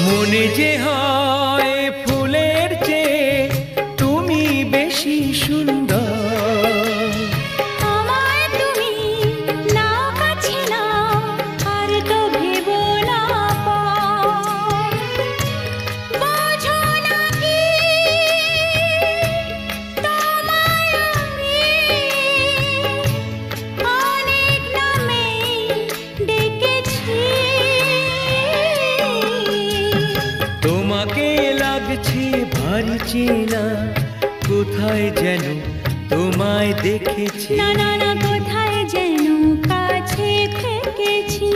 মনে যে হয় ফুলের চেয়ে তুমি বেশি সুন্দর। আমায় তুমি না কাছে না আর তো ভেবো না পর। বোঝো না কি তোমায় আমি অনেক নামে ডেকেছি। তোমাকে লাগছে ভারী চেনা, কোথায় যেন তোমায় দেখেছি। না না না, কোথায় যেন কাছে থেকেছি।